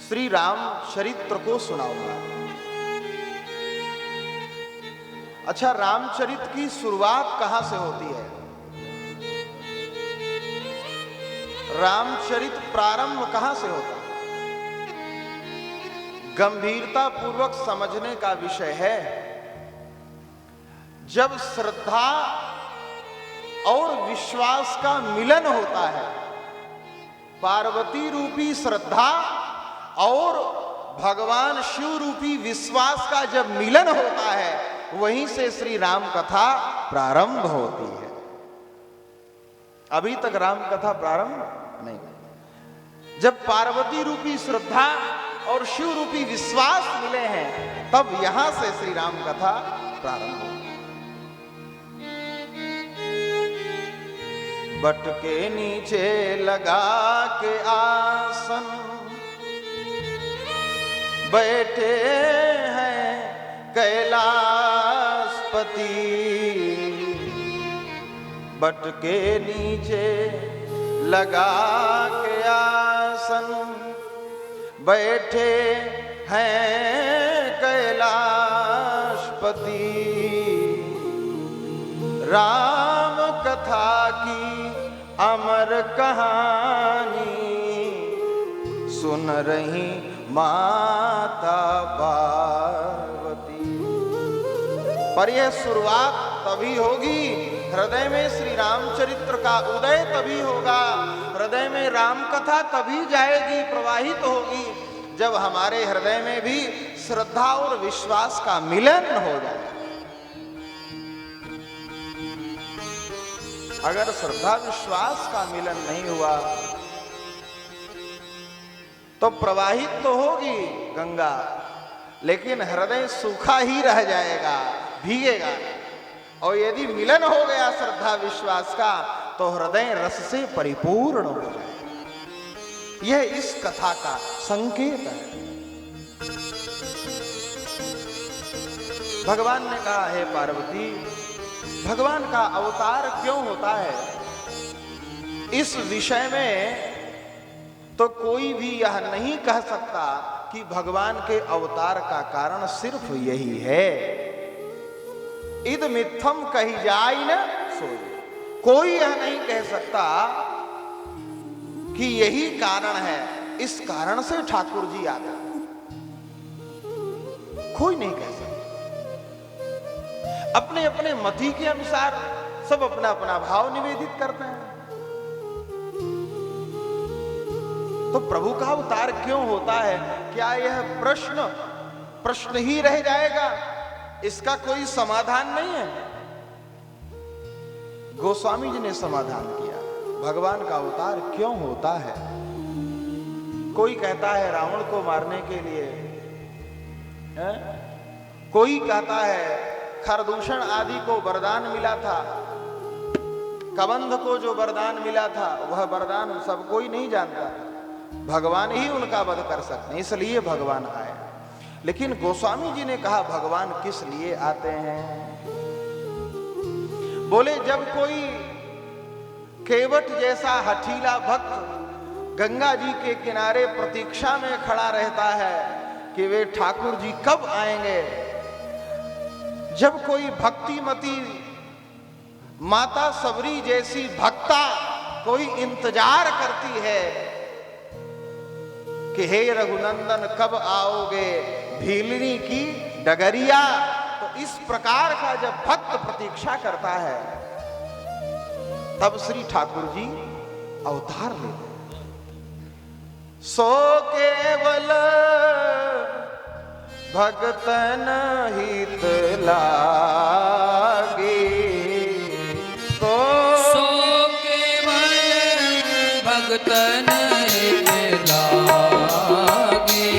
श्री राम चरित्र को सुनाऊंगा। अच्छा, रामचरित की शुरुआत कहां से होती है? रामचरित प्रारंभ कहां से होता है? गंभीरता पूर्वक समझने का विषय है। जब श्रद्धा और विश्वास का मिलन होता है, पार्वती रूपी श्रद्धा और भगवान शिव रूपी विश्वास का जब मिलन होता है, वहीं से श्री राम कथा प्रारंभ होती है। अभी तक राम कथा प्रारंभ नहीं। जब पार्वती रूपी श्रद्धा और शिव रूपी विश्वास मिले हैं, तब यहां से श्री राम कथा प्रारंभ होती है। बट के नीचे लगा के आसन बैठे हैं कैलाशपति। बट के नीचे लगा के आसन बैठे हैं कैलाशपति। राम कथा की अमर कहानी सुन रही माता पार्वती। पर यह शुरुआत तभी होगी, हृदय में श्री रामचरित्र का उदय तभी होगा, हृदय में राम कथा तभी जाएगी, प्रवाहित होगी, जब हमारे हृदय में भी श्रद्धा और विश्वास का मिलन हो जाए। अगर श्रद्धा विश्वास का मिलन नहीं हुआ तो प्रवाहित तो होगी गंगा, लेकिन हृदय सूखा ही रह जाएगा, भीगेगा। और यदि मिलन हो गया श्रद्धा विश्वास का, तो हृदय रस से परिपूर्ण हो जाएगा। यह इस कथा का संकेत है। भगवान ने कहा, हे पार्वती, भगवान का अवतार क्यों होता है? इस विषय में तो कोई भी यह नहीं कह सकता कि भगवान के अवतार का कारण सिर्फ यही है। इद मिथ्यम कही जाय न सोई। कोई यह नहीं कह सकता कि यही कारण है, इस कारण से ठाकुर जी आते। कोई नहीं कह सकता। अपने अपने मति के अनुसार सब अपना अपना भाव निवेदित करते हैं। तो प्रभु का अवतार क्यों होता है? क्या यह प्रश्न ही रह जाएगा? इसका कोई समाधान नहीं है। गोस्वामी जी ने समाधान किया, भगवान का अवतार क्यों होता है। कोई कहता है रावण को मारने के लिए है? कोई कहता है खरदूषण आदि को वरदान मिला था, कबंध को जो वरदान मिला था वह वरदान सब कोई नहीं जानता, भगवान ही उनका वध कर सकते हैं, इसलिए भगवान आए। लेकिन गोस्वामी जी ने कहा, भगवान किस लिए आते हैं? बोले, जब कोई केवट जैसा हठीला भक्त गंगा जी के किनारे प्रतीक्षा में खड़ा रहता है कि वे ठाकुर जी कब आएंगे, जब कोई भक्तिमती माता सबरी जैसी भक्ता कोई इंतजार करती है कि हे रघुनंदन कब आओगे भीलनी की डगरिया, तो इस प्रकार का जब भक्त प्रतीक्षा करता है, तब श्री ठाकुर जी अवतार लेते हैं। सो केवल भगतन हित लागे, सो केवल भगतन हित लागे,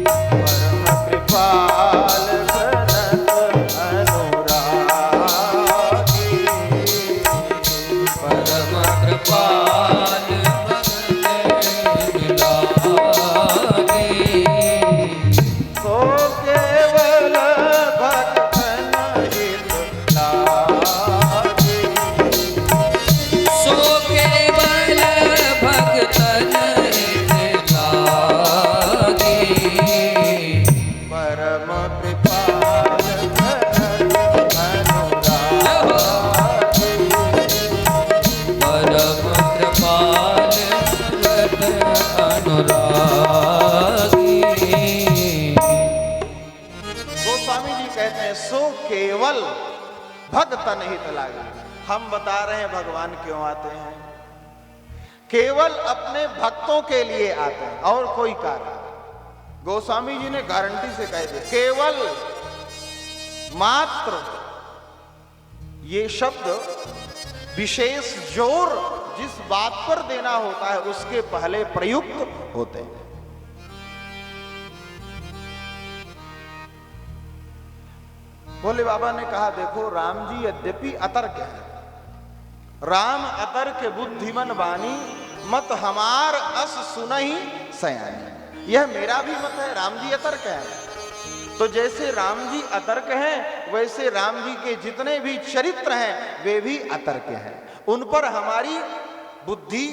परम कृपाल जनक अनुरागी, परम कृपाल भगतन लागे, सो केवल भगतन अनुरागी। गोस्वामी जी कहते हैं सो केवल भगतन हित लागे। हम बता रहे हैं भगवान क्यों आते हैं, केवल अपने भक्तों के लिए आते हैं और कोई कारण। गोस्वामी जी ने गारंटी से कह दिया केवल मात्र, ये शब्द विशेष जोर जिस बात पर देना होता है उसके पहले प्रयुक्त होते हैं। भोले बाबा ने कहा देखो राम जी यद्यपि अतर्क है, राम अतर्क बुद्धिमन बानी, मत हमार अस सुनहि सयानी। यह मेरा भी मत है, राम जी अतर्क है। तो जैसे राम जी अतर्क हैं वैसे राम जी के जितने भी चरित्र हैं वे भी अतर्क हैं, उन पर हमारी बुद्धि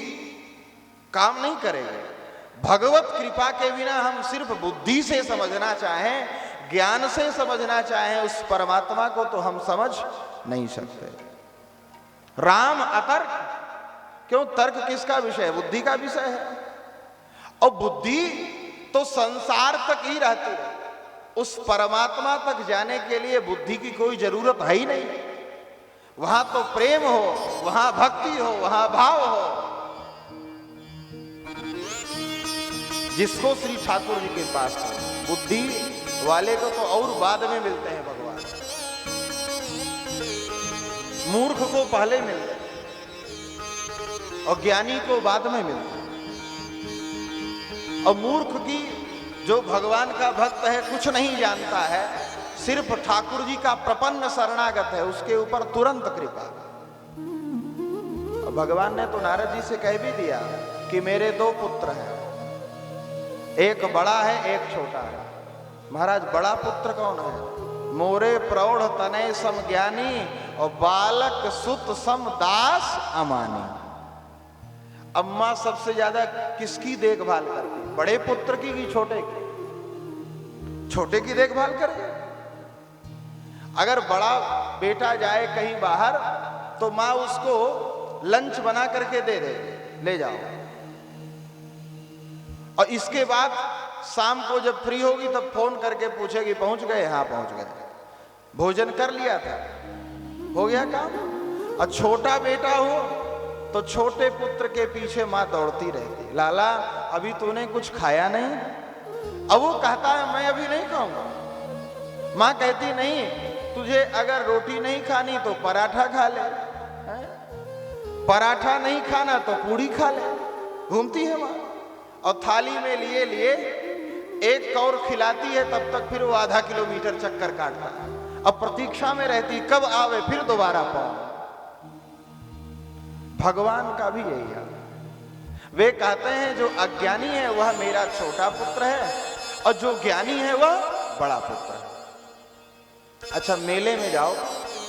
काम नहीं करेगी। भगवत कृपा के बिना हम सिर्फ बुद्धि से समझना चाहें, ज्ञान से समझना चाहें उस परमात्मा को तो हम समझ नहीं सकते। राम अतर्क क्यों? तर्क किसका विषय है? बुद्धि का विषय है। और बुद्धि तो संसार तक ही रहती है, उस परमात्मा तक जाने के लिए बुद्धि की कोई जरूरत है ही नहीं। वहां तो प्रेम हो, वहां भक्ति हो, वहां भाव हो, जिसको श्री ठाकुर जी के पास हो। बुद्धि वाले को तो और बाद में मिलते हैं भगवान, मूर्ख को पहले मिलते हैं और ज्ञानी को बाद में मिलते हैं। और मूर्ख की जो भगवान का भक्त है कुछ नहीं जानता है, सिर्फ ठाकुर जी का प्रपन्न शरणागत है, उसके ऊपर तुरंत कृपा। और भगवान ने तो नारद जी से कह भी दिया कि मेरे दो पुत्र हैं, एक बड़ा है एक छोटा है। महाराज बड़ा पुत्र कौन है? मोरे प्रौढ़ तनय सम ज्ञानी और बालक सुत सम दास अमानी। अम्मा सबसे ज्यादा किसकी देखभाल करती? बड़े पुत्र की कि छोटे की? छोटे की देखभाल करे। अगर बड़ा बेटा जाए कहीं बाहर तो माँ उसको लंच बना करके दे दे, ले जाओ। और इसके बाद शाम को जब फ्री होगी तब फोन करके पूछेगी पहुंच गए? हाँ पहुंच गए। भोजन कर लिया था, हो गया काम। और छोटा बेटा हो तो छोटे पुत्र के पीछे माँ दौड़ती रहती, लाला अभी तूने कुछ खाया नहीं? अब वो कहता है मैं अभी नहीं खाऊंगा। माँ कहती नहीं, तुझे अगर रोटी नहीं खानी तो पराठा खा ले, पराठा नहीं खाना तो पूड़ी खा ले। घूमती है माँ और थाली में लिए लिए एक कौर खिलाती है, तब तक फिर वो आधा किलोमीटर चक्कर काटता है। अब प्रतीक्षा में रहती कब आवे फिर दोबारा पाओ। भगवान का भी यही हाल है। वे कहते हैं जो अज्ञानी है वह मेरा छोटा पुत्र है और जो ज्ञानी है वह बड़ा पुत्र है। अच्छा मेले में जाओ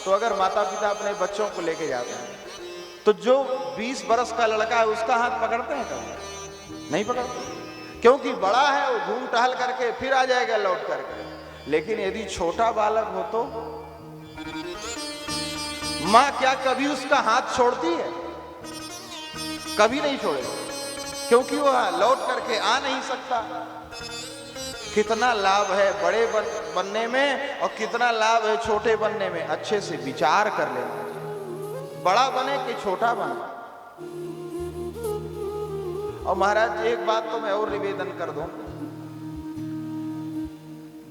तो अगर माता पिता अपने बच्चों को लेके जाते हैं तो जो 20 बरस का लड़का है उसका हाथ पकड़ते हैं कभी? नहीं पकड़ते, क्योंकि बड़ा है वो घूम टहल करके फिर आ जाएगा लौट करके। लेकिन यदि छोटा बालक हो तो मां क्या कभी उसका हाथ छोड़ती है? कभी नहीं छोड़ेगी, क्योंकि वह लौट करके आ नहीं सकता। कितना लाभ है बड़े बनने में और कितना लाभ है छोटे बनने में, अच्छे से विचार कर लेना चाहिए। बड़ा बने कि छोटा बने। और महाराज एक बात तो मैं और निवेदन कर दूं,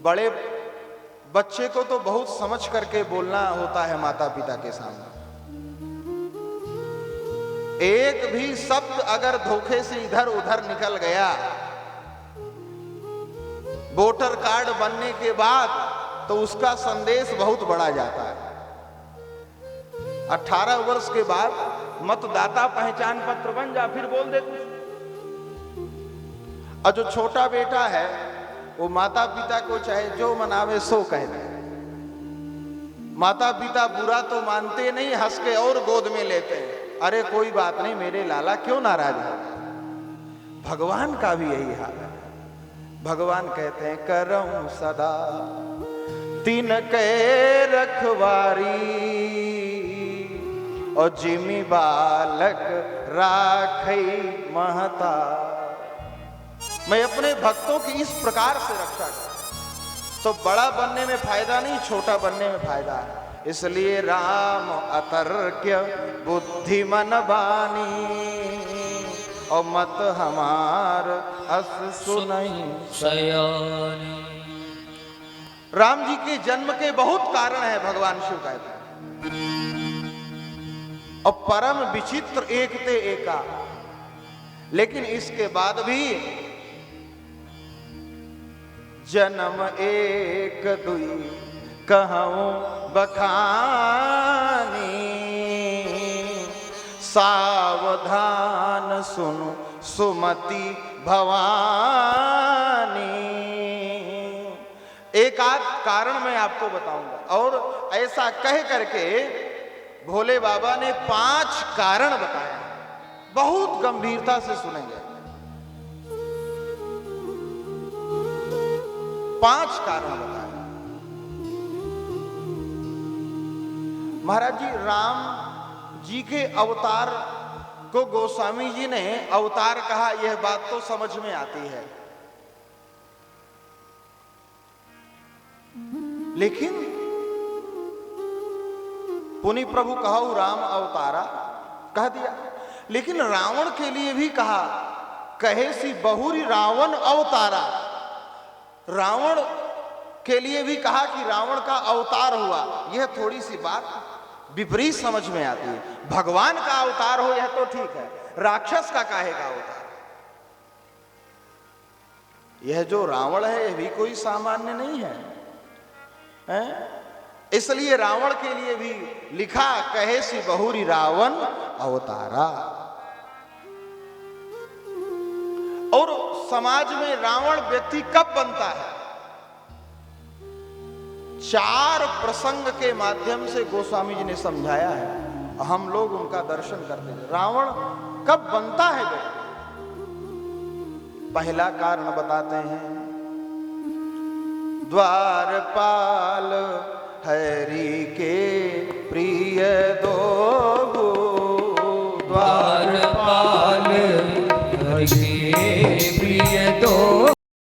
बड़े बच्चे को तो बहुत समझ करके बोलना होता है माता पिता के सामने। एक भी शब्द अगर धोखे से इधर उधर निकल गया, वोटर कार्ड बनने के बाद तो उसका संदेश बहुत बड़ा जाता है। 18 वर्ष के बाद मतदाता पहचान पत्र बन जा, फिर बोल दे कुछ। और जो छोटा बेटा है वो माता पिता को चाहे जो मनावे सो कह दे। माता पिता बुरा तो मानते नहीं, हंस के और गोद में लेते हैं, अरे कोई बात नहीं मेरे लाला, क्यों नाराज है। भगवान का भी यही हाल है। भगवान कहते हैं करऊं सदा तीन के रखवारी और जिमी बालक राखई महता। मैं अपने भक्तों की इस प्रकार से रक्षा करूं। तो बड़ा बनने में फायदा नहीं, छोटा बनने में फायदा है। इसलिए राम अतर्क्य बुद्धिमन बानी, और मत हमार अस सुनहि सयानी। राम जी के जन्म के बहुत कारण है, भगवान शिव कहते हैं। और परम विचित्र एक ते एका, लेकिन इसके बाद भी जन्म एक दुई कहूं बखानी, सावधान सुनु सुमति भवानी। एक आध कारण मैं आपको बताऊंगा, और ऐसा कह करके भोले बाबा ने 5 कारण बताए, बहुत गंभीरता से सुनेंगे। 5 कारण बताए। महाराज जी, राम जी के अवतार को गोस्वामी जी ने अवतार कहा, यह बात तो समझ में आती है, लेकिन पुनि प्रभु कहु राम अवतारा कह दिया, लेकिन रावण के लिए भी कहा, कहे सी बहुरी रावण अवतारा। रावण के लिए भी कहा कि रावण का अवतार हुआ। यह थोड़ी सी बात विपरीत समझ में आती है। भगवान का अवतार हो यह तो ठीक है, राक्षस का काहे का अवतार? यह जो रावण है यह भी कोई सामान्य नहीं है, हैं? इसलिए रावण के लिए भी लिखा, कहे सी बहुरी रावण अवतारा। और समाज में रावण व्यक्ति कब बनता है? 4 प्रसंग के माध्यम से गोस्वामी जी ने समझाया है, हम लोग उनका दर्शन करते हैं। रावण कब बनता है व्यक्ति? पहला कारण बताते हैं, द्वारपाल